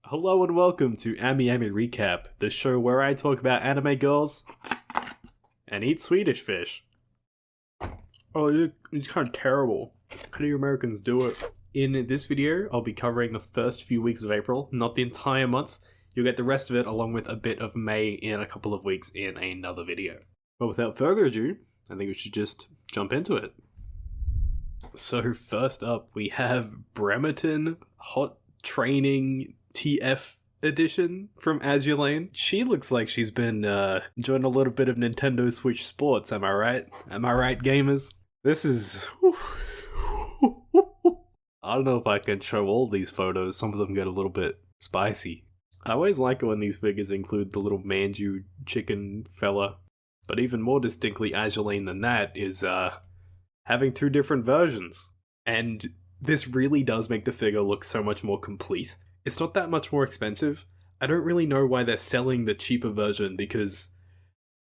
Hello and welcome to Amiami Recap, the show where I talk about anime girls and eat Swedish fish. Oh, it's kind of terrible. How do you Americans do it? In this video, I'll be covering the first few weeks of April, not the entire month. You'll get the rest of it along with a bit of May in a couple of weeks in another video. But without further ado, I think we should just jump into it. So first up, we have Bremerton Hot Training TF edition from Azur Lane. She looks like she's been enjoying a little bit of Nintendo Switch Sports, am I right? Am I right, gamers? This is... I don't know if I can show all these photos, some of them get a little bit spicy. I always like it when these figures include the little manju chicken fella, but even more distinctly Azur Lane than that is having two different versions. And this really does make the figure look so much more complete. It's not that much more expensive. I don't really know why they're selling the cheaper version because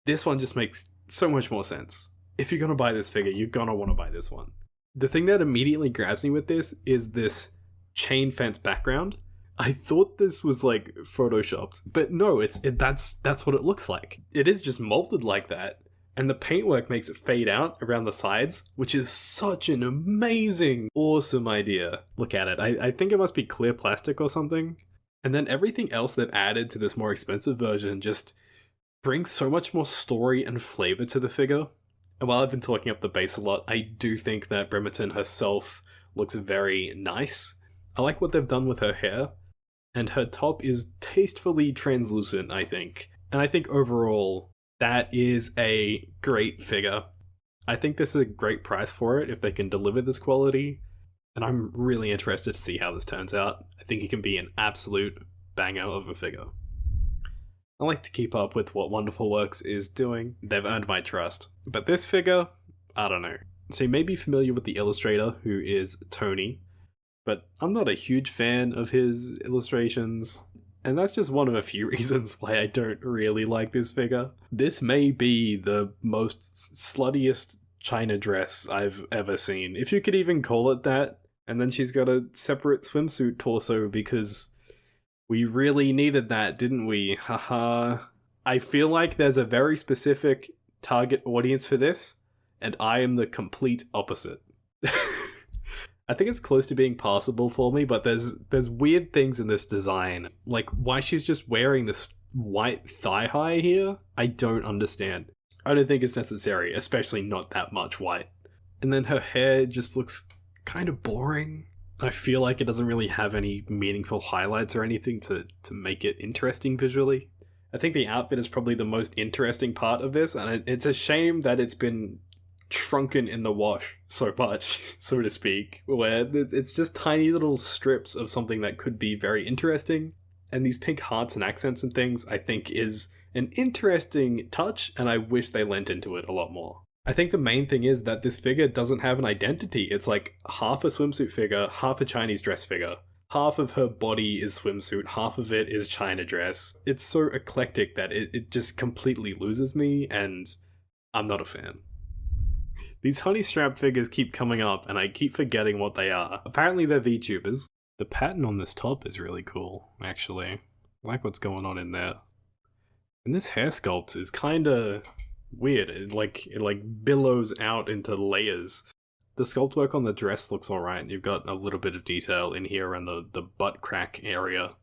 this one just makes so much more sense. If you're gonna buy this figure, you're gonna want to buy this one. The thing that immediately grabs me with this is this chain fence background. I thought this was like photoshopped, but no, that's what it looks like. It is just molded like that. And the paintwork makes it fade out around the sides, which is such an amazing, awesome idea. Look at it. I think it must be clear plastic or something. And then everything else they've added to this more expensive version just brings so much more story and flavor to the figure. And while I've been talking up the base a lot, I do think that Bremerton herself looks very nice. I like what they've done with her hair, and her top is tastefully translucent, I think. And I think overall, that is a great figure. I think this is a great price for it if they can deliver this quality, and I'm really interested to see how this turns out. I think it can be an absolute banger of a figure. I like to keep up with what Wonderful Works is doing. They've earned my trust. But this figure, I don't know. So you may be familiar with the illustrator, who is Tony, but I'm not a huge fan of his illustrations. And that's just one of a few reasons why I don't really like this figure. This may be the most sluttiest China dress I've ever seen, if you could even call it that. And then she's got a separate swimsuit torso because we really needed that, didn't we? Haha. I feel like there's a very specific target audience for this, and I am the complete opposite. I think it's close to being passable for me, but there's weird things in this design. Like why she's just wearing this white thigh high here, I don't understand. I don't think it's necessary, especially not that much white. And then her hair just looks kind of boring. I feel like it doesn't really have any meaningful highlights or anything to make it interesting visually. I think the outfit is probably the most interesting part of this, and it's a shame that it's been shrunken in the wash so much, so to speak, where it's just tiny little strips of something that could be very interesting. And these pink hearts and accents and things, I think, is an interesting touch, and I wish they lent into it a lot more. I think the main thing is that this figure doesn't have an identity. It's like half a swimsuit figure, half a Chinese dress figure. Half of her body is swimsuit, half of it is China dress. It's so eclectic that it just completely loses me, and I'm not a fan. These HoneyStrap figures keep coming up, and I keep forgetting what they are. Apparently they're VTubers. The pattern on this top is really cool, actually. I like what's going on in there. And this hair sculpt is kinda weird. It billows out into layers. The sculpt work on the dress looks alright. You've got a little bit of detail in here around the butt crack area,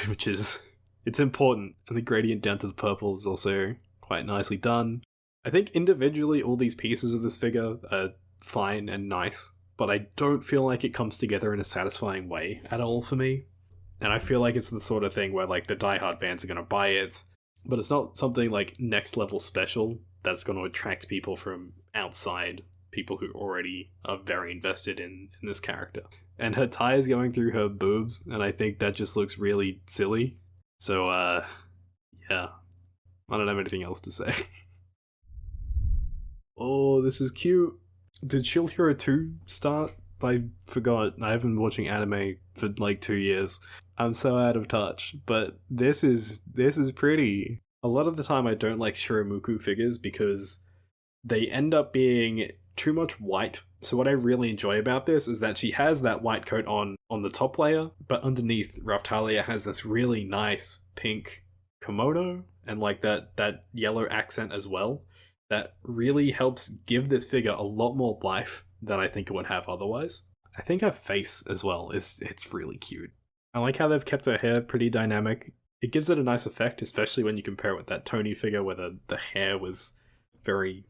which is... it's important. And the gradient down to the purple is also quite nicely done. I think individually all these pieces of this figure are fine and nice, but I don't feel like it comes together in a satisfying way at all for me. And I feel like it's the sort of thing where like the diehard fans are going to buy it, but it's not something like next level special that's going to attract people from outside, people who already are very invested in this character. And her tie is going through her boobs, and I think that just looks really silly. So, yeah. I don't have anything else to say. Oh, this is cute. Did Shield Hero 2 start? I forgot. I haven't been watching anime for like 2 years. I'm so out of touch. But this is pretty. A lot of the time I don't like Shiromuku figures because they end up being too much white. So what I really enjoy about this is that she has that white coat on the top layer, but underneath, Raphtalia has this really nice pink kimono and like that yellow accent as well. That really helps give this figure a lot more life than I think it would have otherwise. I think her face as well it's really cute. I like how they've kept her hair pretty dynamic. It gives it a nice effect, especially when you compare it with that Tony figure where the hair was very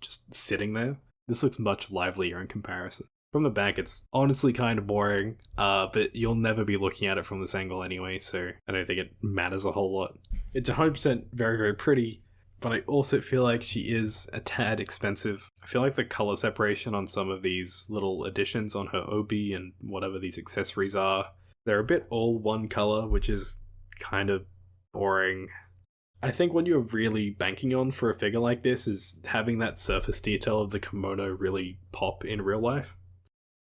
just sitting there. This looks much livelier in comparison. From the back, it's honestly kind of boring, but you'll never be looking at it from this angle anyway, so I don't think it matters a whole lot. It's 100% very, very pretty, but I also feel like she is a tad expensive. I feel like the color separation on some of these little additions on her obi and whatever these accessories are, they're a bit all one color, which is kind of boring. I think what you're really banking on for a figure like this is having that surface detail of the kimono really pop in real life.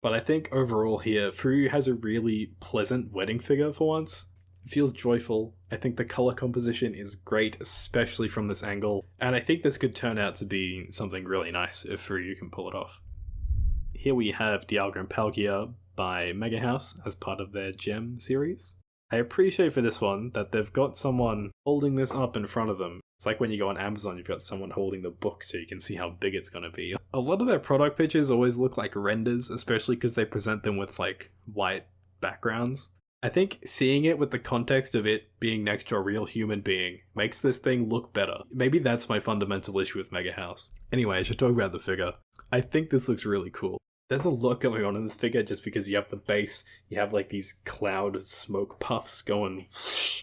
But I think overall here, FuRyu has a really pleasant wedding figure for once. It feels joyful. I think the color composition is great, especially from this angle. And I think this could turn out to be something really nice if FuRyu can pull it off. Here we have Dialga and Palkia by Megahouse as part of their Gem series. I appreciate for this one that they've got someone holding this up in front of them. It's like when you go on Amazon, you've got someone holding the book so you can see how big it's going to be. A lot of their product pictures always look like renders, especially because they present them with like white backgrounds. I think seeing it with the context of it being next to a real human being makes this thing look better. Maybe that's my fundamental issue with Megahouse. Anyway, I should talk about the figure. I think this looks really cool. There's a lot going on in this figure just because you have the base, you have like these cloud smoke puffs going,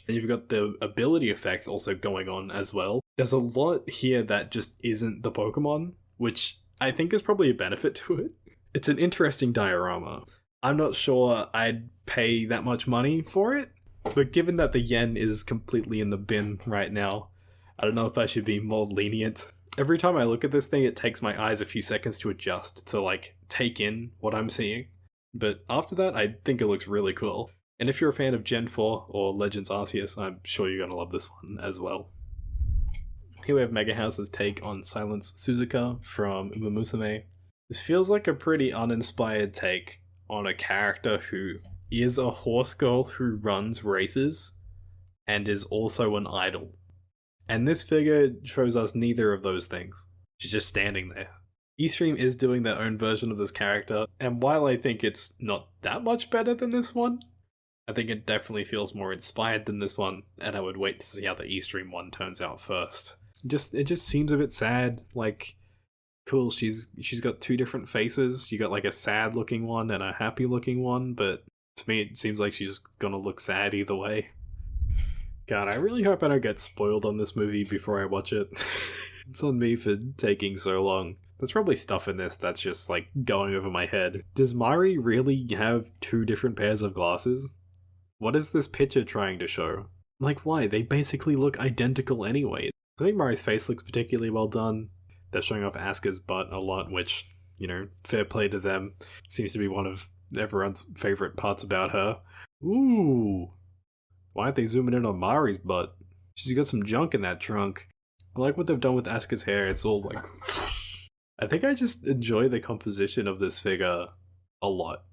and you've got the ability effects also going on as well. There's a lot here that just isn't the Pokemon, which I think is probably a benefit to it. It's an interesting diorama. I'm not sure I'd pay that much money for it, but given that the yen is completely in the bin right now, I don't know if I should be more lenient. Every time I look at this thing, it takes my eyes a few seconds to adjust, to like take in what I'm seeing. But after that, I think it looks really cool. And if you're a fan of Gen 4 or Legends Arceus, I'm sure you're gonna love this one as well. Here we have Megahouse's take on Silence Suzuka from Musume. This feels like a pretty uninspired take on a character who is a horse girl who runs races and is also an idol. And this figure shows us neither of those things. She's just standing there. Eastream is doing their own version of this character, and while I think it's not that much better than this one, I think it definitely feels more inspired than this one, and I would wait to see how the Eastream one turns out first. It just seems a bit sad. Like, cool, she's got two different faces. You got like a sad looking one and a happy looking one, but to me it seems like she's just gonna look sad either way. God, I really hope I don't get spoiled on this movie before I watch it. It's on me for taking so long. There's probably stuff in this that's just like going over my head. Does Mari really have two different pairs of glasses? What is this picture trying to show? Like, why? They basically look identical anyway. I think Mari's face looks particularly well done. They're showing off Asuka's butt a lot, which, you know, fair play to them. Seems to be one of everyone's favorite parts about her. Ooh! Why aren't they zooming in on Mari's butt? She's got some junk in that trunk. I like what they've done with Asuka's hair. It's all like... I think I just enjoy the composition of this figure a lot.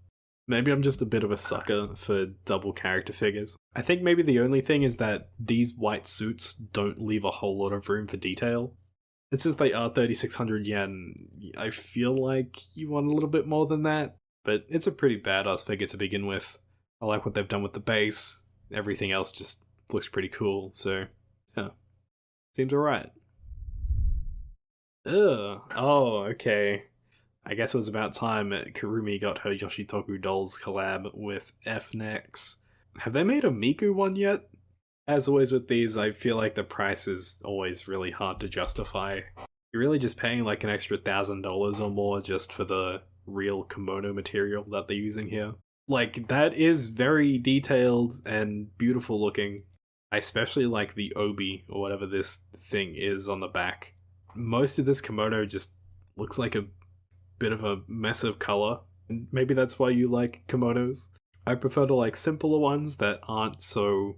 Maybe I'm just a bit of a sucker for double character figures. I think maybe the only thing is that these white suits don't leave a whole lot of room for detail. And since they are 3,600 yen, I feel like you want a little bit more than that. But it's a pretty badass figure to begin with. I like what they've done with the base. Everything else just looks pretty cool, so yeah. Seems alright. Ugh. Oh, okay. I guess it was about time Kurumi got her Yoshitoku dolls collab with FNEX. Have they made a Miku one yet? As always with these, I feel like the price is always really hard to justify. You're really just paying like an extra $1,000 or more just for the real kimono material that they're using here. Like, that is very detailed and beautiful looking. I especially like the obi, or whatever this thing is on the back. Most of this kimono just looks like a bit of a mess of color. And maybe that's why you like kimonos. I prefer to like simpler ones that aren't so...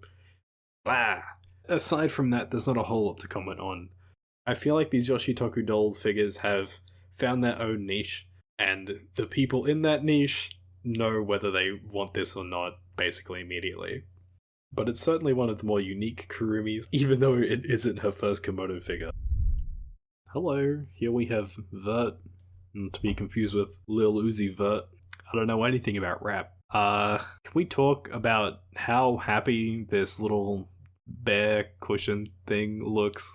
blah. Aside from that, there's not a whole lot to comment on. I feel like these Yoshitoku dolls figures have found their own niche, and the people in that niche know whether they want this or not, basically immediately. But it's certainly one of the more unique Kurumis, even though it isn't her first Komodo figure. Hello, here we have Vert, not to be confused with Lil Uzi Vert. I don't know anything about rap. Can we talk about how happy this little bear cushion thing looks?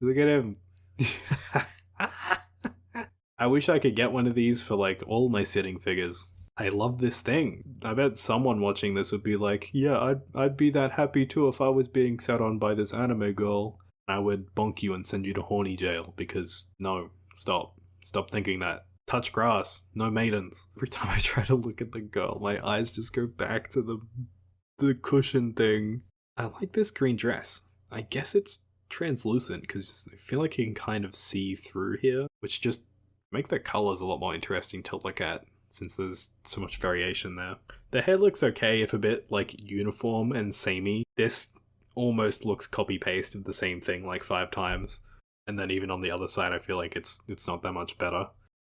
Look at him. I wish I could get one of these for like all my sitting figures. I love this thing. I bet someone watching this would be like, yeah, I'd be that happy too if I was being sat on by this anime girl. I would bonk you and send you to horny jail because no, stop thinking that. Touch grass, no maidens. Every time I try to look at the girl, my eyes just go back to the cushion thing. I like this green dress. I guess it's translucent because I feel like you can kind of see through here, which just make the colors a lot more interesting to look at since there's so much variation there. The hair looks okay if a bit like uniform and samey. This almost looks copy-paste of the same thing like 5 times. And then even on the other side, I feel like it's not that much better.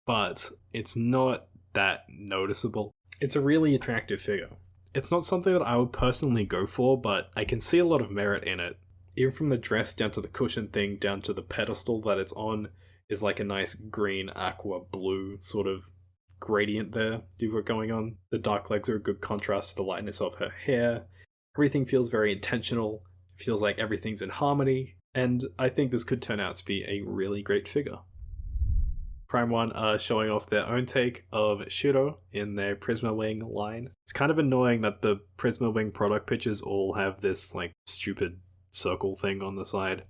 But it's not that noticeable. It's a really attractive figure. It's not something that I would personally go for, but I can see a lot of merit in it. Even from the dress down to the cushion thing, down to the pedestal that it's on, is like a nice green, aqua, blue sort of gradient there you've got going on. The dark legs are a good contrast to the lightness of her hair. Everything feels very intentional. It feels like everything's in harmony. And I think this could turn out to be a really great figure. Prime One are showing off their own take of Shiro in their Prisma Wing line. It's kind of annoying that the Prisma Wing product pictures all have this like stupid circle thing on the side.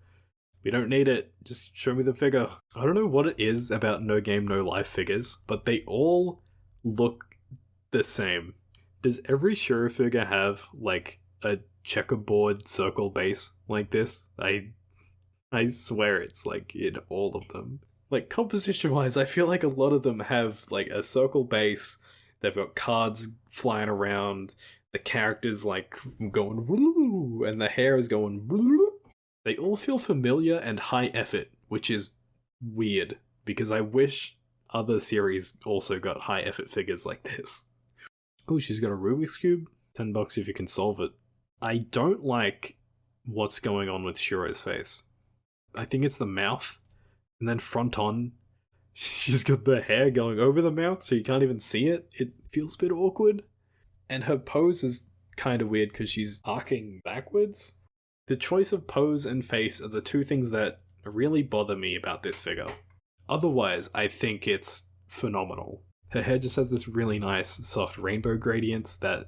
We don't need it, just show me the figure. I don't know what it is about No Game No Life figures, but they all look the same. Does every Shiro figure have like a checkerboard circle base like this? I swear it's like in all of them. Like composition wise, I feel like a lot of them have like a circle base, they've got cards flying around, the characters like going woo, and the hair is going woo. They all feel familiar and high effort, which is weird, because I wish other series also got high effort figures like this. Oh, she's got a Rubik's Cube? $10 if you can solve it. I don't like what's going on with Shiro's face. I think it's the mouth, and then front on, she's got the hair going over the mouth so you can't even see it. It feels a bit awkward. And her pose is kind of weird because she's arcing backwards. The choice of pose and face are the two things that really bother me about this figure. Otherwise, I think it's phenomenal. Her hair just has this really nice, soft rainbow gradient that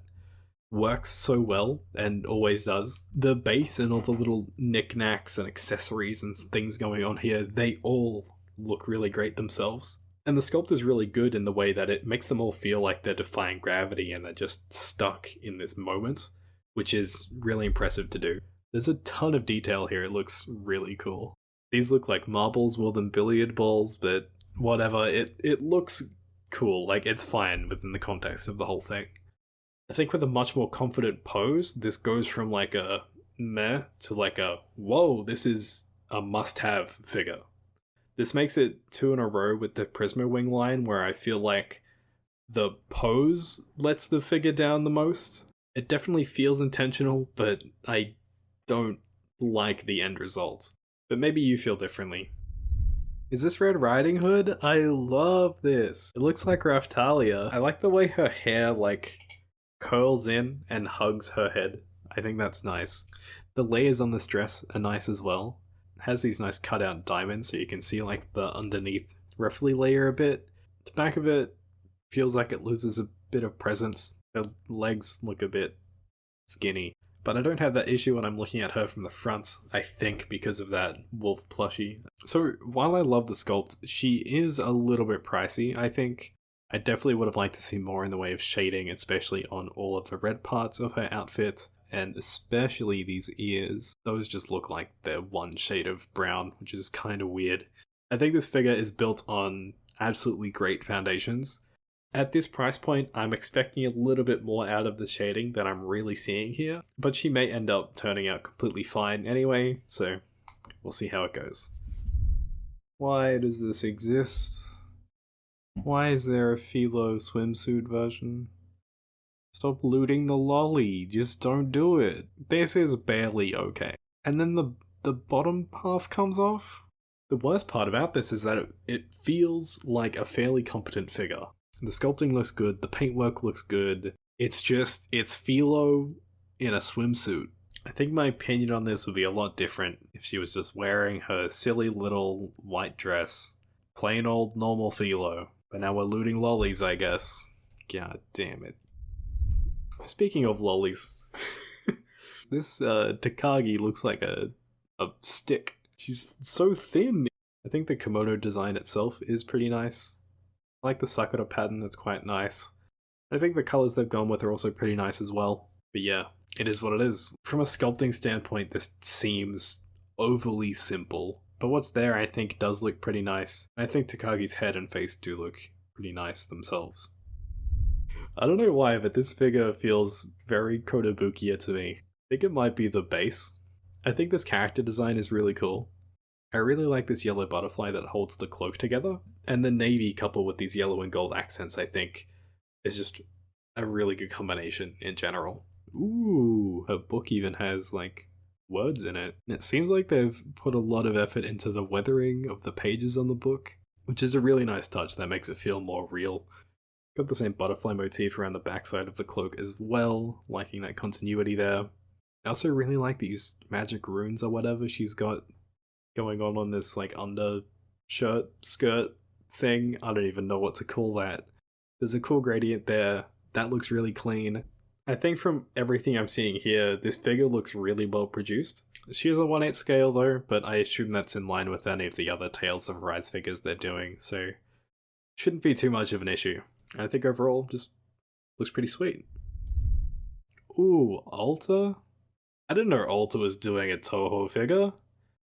works so well, and always does. The base and all the little knickknacks and accessories and things going on here, they all look really great themselves. And the sculpt is really good in the way that it makes them all feel like they're defying gravity and they're just stuck in this moment, which is really impressive to do. There's a ton of detail here, it looks really cool. These look like marbles more than billiard balls, but whatever, it looks cool, like it's fine within the context of the whole thing. I think with a much more confident pose, this goes from like a meh to like a whoa, this is a must-have figure. This makes it 2 in a row with the Prisma Wing line where I feel like the pose lets the figure down the most. It definitely feels intentional, but I don't like the end result. But maybe you feel differently. Is this Red Riding Hood? I love this. It looks like Raphtalia. I like the way her hair like curls in and hugs her head. I think that's nice. The layers on this dress are nice as well. It has these nice cutout diamonds so you can see like the underneath ruffly layer a bit. The back of it feels like it loses a bit of presence. Her legs look a bit skinny. But I don't have that issue when I'm looking at her from the front, I think, because of that wolf plushie. So while I love the sculpt, she is a little bit pricey, I think. I definitely would have liked to see more in the way of shading, especially on all of the red parts of her outfit, and especially these ears. Those just look like they're one shade of brown, which is kind of weird. I think this figure is built on absolutely great foundations. At this price point, I'm expecting a little bit more out of the shading than I'm really seeing here, but she may end up turning out completely fine anyway, so we'll see how it goes. Why does this exist? Why is there a Filo swimsuit version? Stop looting the lolly, just don't do it. This is barely okay. And then the bottom half comes off? The worst part about this is that it feels like a fairly competent figure. The sculpting looks good, the paintwork looks good. It's Filo in a swimsuit. I think my opinion on this would be a lot different if she was just wearing her silly little white dress. Plain old normal Filo. But now we're looting lollies, I guess. God damn it. Speaking of lollies, this Takagi looks like a stick. She's so thin. I think the kimono design itself is pretty nice. I like the Sakura pattern, that's quite nice. I think the colours they've gone with are also pretty nice as well. But yeah, it is what it is. From a sculpting standpoint, this seems overly simple. But what's there, I think, does look pretty nice. I think Takagi's head and face do look pretty nice themselves. I don't know why, but this figure feels very Kotobukiya to me. I think it might be the base. I think this character design is really cool. I really like this yellow butterfly that holds the cloak together. And the navy coupled with these yellow and gold accents, I think, is just a really good combination in general. Ooh, her book even has, like, words in it. And it seems like they've put a lot of effort into the weathering of the pages on the book, which is a really nice touch that makes it feel more real. Got the same butterfly motif around the backside of the cloak as well, liking that continuity there. I also really like these magic runes or whatever she's got going on this like undershirt, skirt thing. I don't even know what to call that. There's a cool gradient there. That looks really clean. I think from everything I'm seeing here, this figure looks really well produced. She is a 1/8 scale though, but I assume that's in line with any of the other Tales of Arise figures they're doing, so shouldn't be too much of an issue. I think overall, just looks pretty sweet. Ooh, Alta? I didn't know Alta was doing a Toho figure.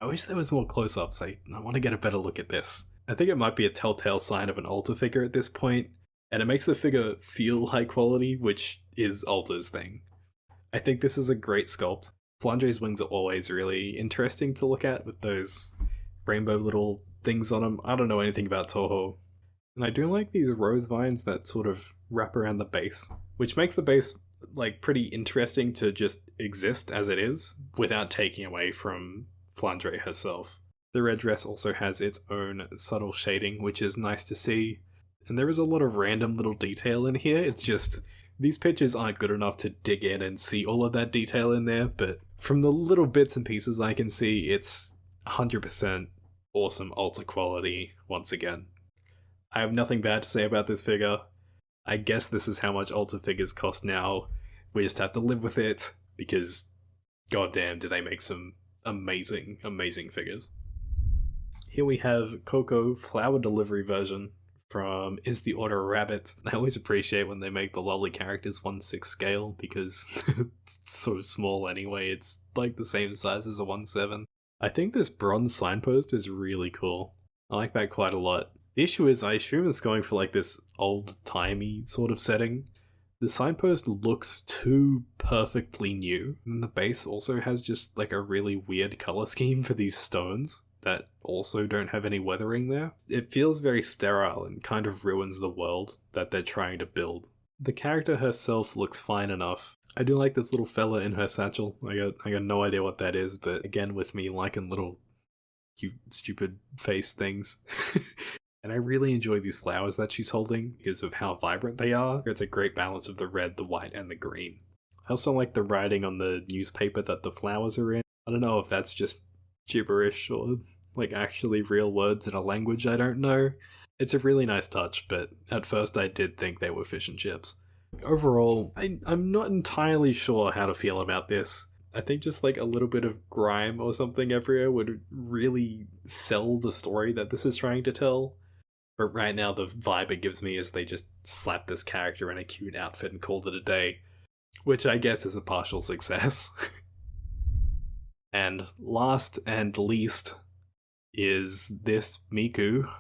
I wish there was more close-ups. I want to get a better look at this. I think it might be a telltale sign of an Alta figure at this point, and it makes the figure feel high quality, which is Alta's thing. I think this is a great sculpt. Flandre's wings are always really interesting to look at with those rainbow little things on them. I don't know anything about Toho. And I do like these rose vines that sort of wrap around the base, which makes the base like pretty interesting to just exist as it is, without taking away from Flandre herself. The red dress also has its own subtle shading, which is nice to see. And there is a lot of random little detail in here. It's just, these pictures aren't good enough to dig in and see all of that detail in there, but from the little bits and pieces I can see, it's 100% awesome Ultra quality once again. I have nothing bad to say about this figure. I guess this is how much Ultra figures cost now. We just have to live with it, because goddamn do they make some amazing, amazing figures. Here we have Coco Flower Delivery version from Is the Order a Rabbit. I always appreciate when they make the lolly characters 1/6 scale, because it's so small anyway, it's like the same size as a 1/7. I think this bronze signpost is really cool. I like that quite a lot. The issue is, I assume it's going for like this old-timey sort of setting. The signpost looks too perfectly new, and the base also has just like a really weird color scheme for these stones that also don't have any weathering there. It feels very sterile and kind of ruins the world that they're trying to build. The character herself looks fine enough. I do like this little fella in her satchel. I got no idea what that is, but again with me liking little cute stupid face things. And I really enjoy these flowers that she's holding because of how vibrant they are. It's a great balance of the red, the white, and the green. I also like the writing on the newspaper that the flowers are in. I don't know if that's just gibberish or like actually real words in a language I don't know. It's a really nice touch, but at first I did think they were fish and chips. Overall, I'm not entirely sure how to feel about this. I think just like a little bit of grime or something everywhere would really sell the story that this is trying to tell. But right now the vibe it gives me is they just slapped this character in a cute outfit and called it a day. Which I guess is a partial success. And last and least is this Miku.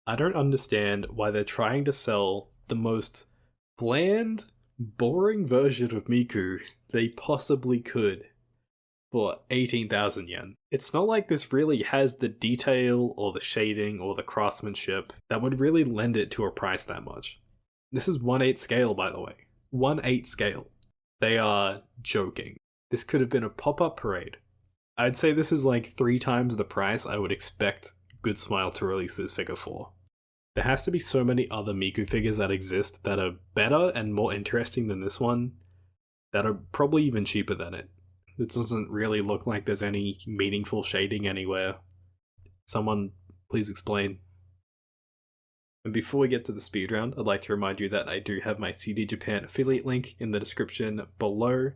I don't understand why they're trying to sell the most bland, boring version of Miku they possibly could for 18,000 yen. It's not like this really has the detail or the shading or the craftsmanship that would really lend it to a price that much. This is 1/8 scale, by the way. 1/8 scale. They are joking. This could have been a pop-up parade. I'd say this is like 3 times the price I would expect Good Smile to release this figure for. There has to be so many other Miku figures that exist that are better and more interesting than this one, that are probably even cheaper than it. It doesn't really look like there's any meaningful shading anywhere. Someone please explain. And before we get to the speed round, I'd like to remind you that I do have my CD Japan affiliate link in the description below,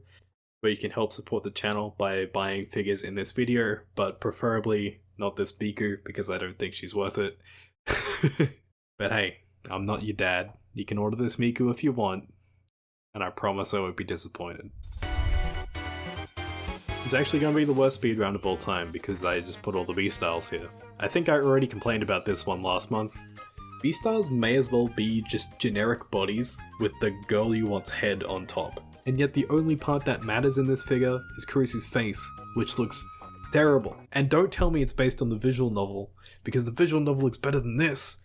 where you can help support the channel by buying figures in this video, but preferably not this Miku because I don't think she's worth it. But hey, I'm not your dad. You can order this Miku if you want, and I promise I won't be disappointed. It's actually going to be the worst speed round of all time because I just put all the V-Styles here. I think I already complained about this one last month. V-Styles may as well be just generic bodies with the girl you want's head on top. And yet the only part that matters in this figure is Kurisu's face, which looks terrible. And don't tell me it's based on the visual novel, because the visual novel looks better than this.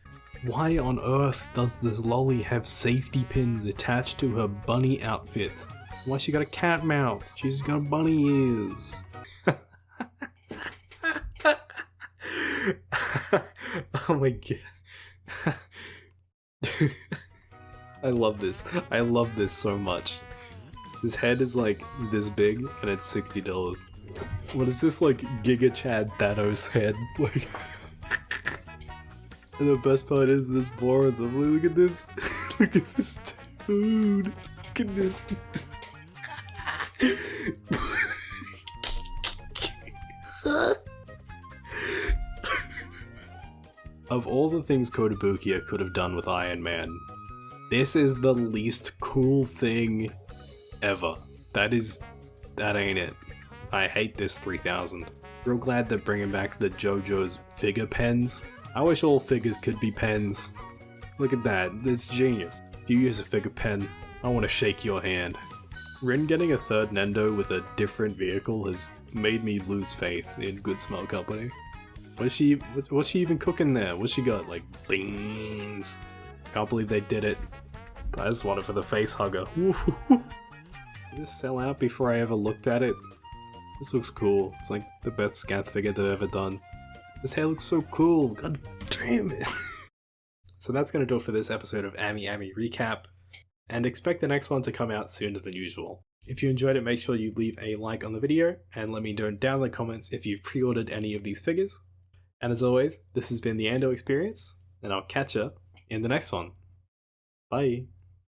Why on earth does this lolly have safety pins attached to her bunny outfit? Why she got a cat mouth? She's got bunny ears. Oh my god. I love this. I love this so much. His head is like this big and it's $60. What is this, like Giga Chad Thanos head? Like, and the best part is this board. Look at this. Look at this dude. Look at this. Of all the things Kotobukiya could have done with Iron Man, this is the least cool thing ever. That ain't it. I hate this 3000. Real glad they're bringing back the JoJo's figure pens. I wish all figures could be pens. Look at that, it's genius. If you use a figure pen, I want to shake your hand. Rin getting a third Nendo with a different vehicle has made me lose faith in Good Smile Company. What's she even cooking there? What's she got, like beans? Can't believe they did it. I just want it for the face hugger. Did this sell out before I ever looked at it? This looks cool. It's like the best scath figure they've ever done. This hair looks so cool. God damn it. So that's going to do it for this episode of Amiami Recap. And expect the next one to come out sooner than usual. If you enjoyed it, make sure you leave a like on the video, and let me know down in the comments if you've pre-ordered any of these figures. And as always, this has been the Ando Experience, and I'll catch ya in the next one. Bye!